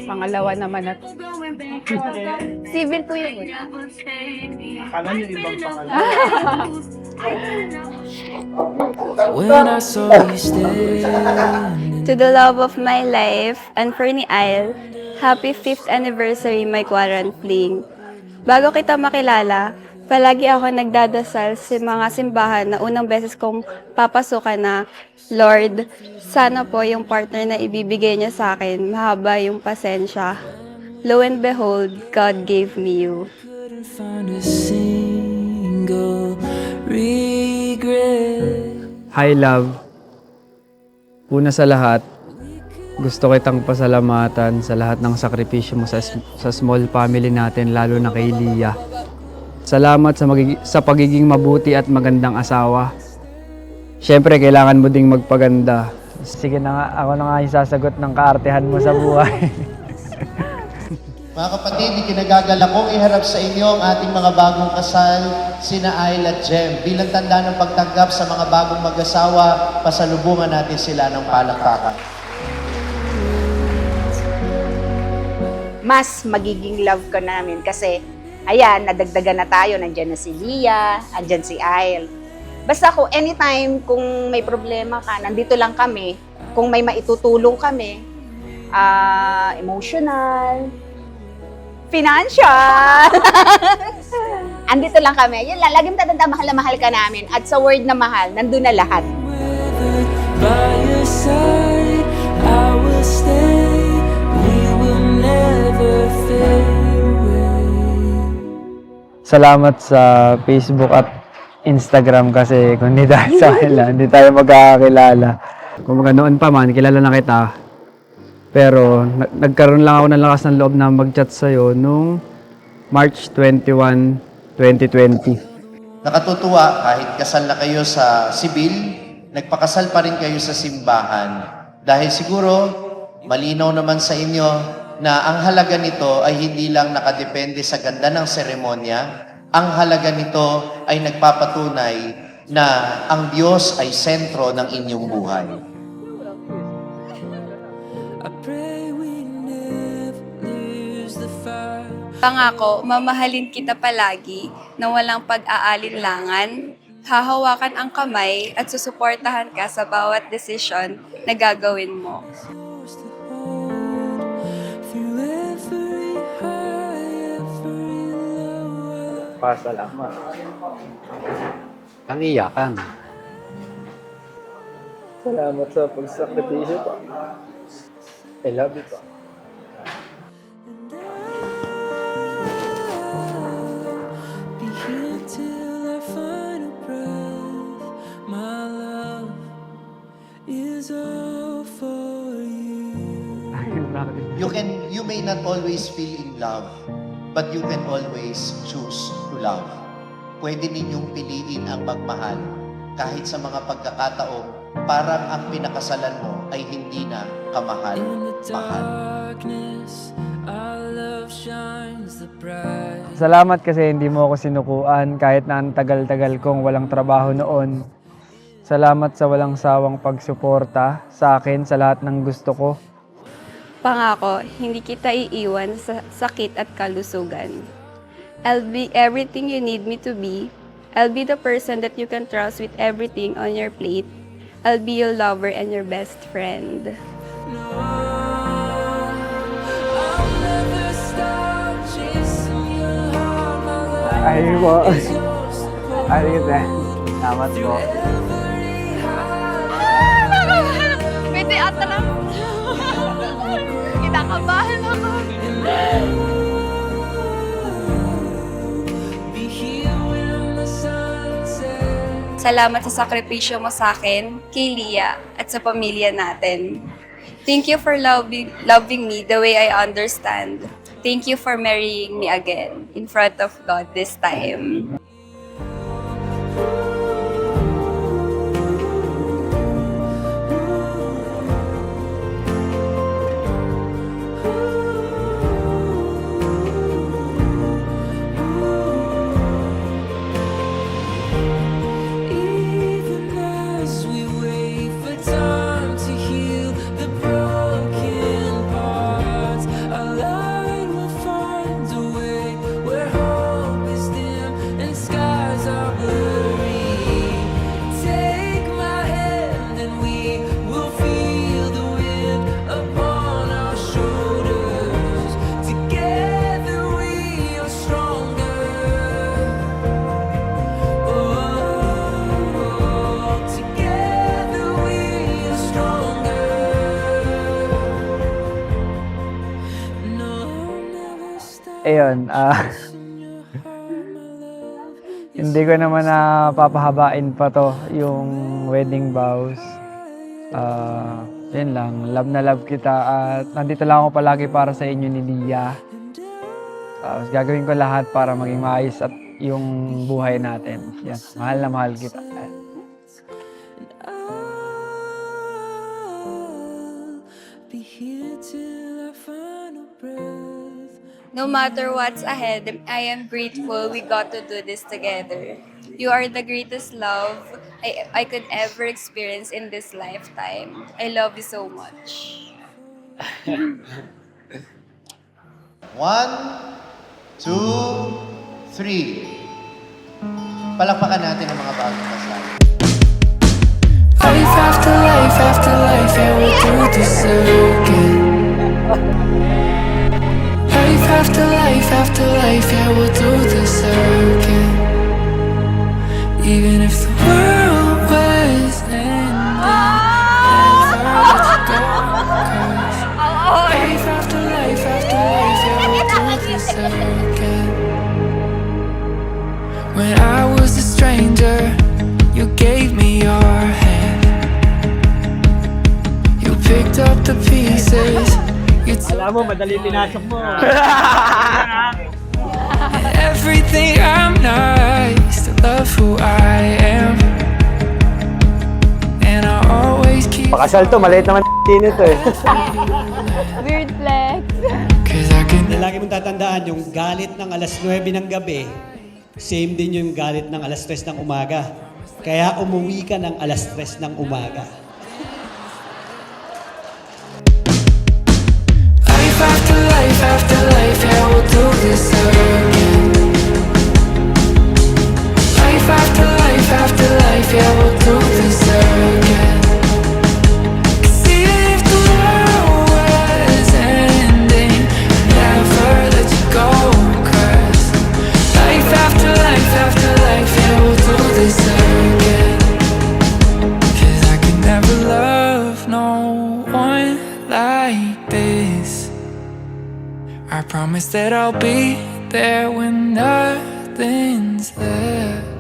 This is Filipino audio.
Pangalawa naman at civil po yun. Akala niyo ibang pangalan. When I saw you standing, To the love of my life, and for ni Isle, happy 5th anniversary my quarantine. Bago kita makilala, palagi ako nagdadasal sa mga simbahan na unang beses kong papasukan na, Lord, sana po yung partner na ibibigay niya sa akin, mahaba yung pasensya. Lo and behold, God gave me you. couldn't find a single regret. Hi love, una sa lahat, gusto kitang pasalamatan sa lahat ng sakripisyo mo sa small family natin, lalo na kay Lia. Salamat sa pagiging mabuti at magandang asawa. Siyempre, kailangan mo ding magpaganda. Sige na nga, ako na nga yung sasagot ng kaartehan mo sa buhay. Mga kapatid, ikinagagalak kong iharap sa inyo ang ating mga bagong kasal, sina Isle at Jem. Bilang tanda ng pagtanggap sa mga bagong mag-asawa, pasalubungan natin sila ng palakpakan. Mas magiging love ko namin kasi, ayan, nadagdagan na tayo. Nandyan na si Lia, andyan si Isle. Basta ko, anytime kung may problema ka, nandito lang kami. Kung may maitutulong kami, emotional, financial. Andito lang kami. Yun lang, laging tatanda, mahal na mahal ka namin. At sa word na mahal, nandun na lahat. By your side, I will stay. We will never fade away. Salamat sa Facebook at Instagram kasi kung hindi dahil sa kanila, hindi tayo magkakakilala. Kung noon pa man, kilala na kita. Pero nagkaroon lang ako ng lakas ng loob na mag-chat sa'yo nung March 21, 2020. Nakatutuwa kahit kasal na kayo sa sibil, nagpakasal pa rin kayo sa simbahan. Dahil siguro, malinaw naman sa inyo na ang halaga nito ay hindi lang nakadepende sa ganda ng seremonya. Ang halaga nito ay nagpapatunay na ang Diyos ay sentro ng inyong buhay. I pray we never lose the fire. Pangako, mamahalin kita palagi na walang pag-aalinlangan, hahawakan ang kamay at susuportahan ka sa bawat desisyon na gagawin mo. Close to hold through every high, every low. Pasalamat. Ang iyakan. Salamat sa pagsakripisyo pa. I love you pa. Be here till our final breath. My love is all for you. You may not always feel in love, but you can always choose to love. Pwede ninyong piliin ang magmahal kahit sa mga pagkakataong parang ang pinakasalan mo ay hindi na kamahal. In the Mahal. darkness, our love shines the bright. Salamat kasi hindi mo ako sinukuan kahit na ang tagal-tagal kong walang trabaho noon. Salamat sa walang sawang pagsuporta sa akin sa lahat ng gusto ko. Pangako, hindi kita iiwan sa sakit at kalusugan. I'll be everything you need me to be. I'll be the person that you can trust with everything on your plate. I'll be your lover and your best friend. I'll never stop chasing your heart. My love Ay po. is yours to hold. Ay, salamat po. Every high. May teatro lang. Kinakabahan ako. Be here when the sun sets. Salamat sa sakripisyo mo sa akin, kay Lia, at sa pamilya natin. Thank you for loving me the way I understand. Thank you for marrying me again in front of God this time. ayun, hindi ko naman na papahabain pa to yung wedding vows. Yun lang, love na love kita at nandito lang ako palagi para sa inyo ni Lia. Gagawin ko lahat para maging maayos at yung buhay natin. Yan, mahal na mahal kita. Be here till our final breath. No matter what's ahead, I am grateful we got to do this together. You are the greatest love I could ever experience in this lifetime. I love you so much. 1, 2, 3. Palakpakan natin ang mga bagong kasal. Life after life after life, yeah, we'll do this again. Life after life after life, yeah, we'll do this again. Even if the world was ending, never let you go. 'Cause life after life after life, yeah, we'll do this again. When I was a stranger, you gave me your hand. You picked up the pieces. You took Alam mo, madali pinasok mo. everything. I'm nice to love who I am, and I always keep. Pakasal to, maliit naman nito eh. Weird flex. 'Cause I can. Lagi mong tatandaan, yung galit ng alas 9 ng gabi, same din yung galit ng alas 3 ng umaga. Kaya umuwi ka ng alas 3 ng umaga. Life after life, yeah, we'll do this again. Life after life, yeah, we'll do this again. 'Cause even if the world was ending, I'd never let you go. 'Cause life after life, yeah, we'll do this again. 'Cause I could never love no one like this. I promise that I'll be there when nothing's left.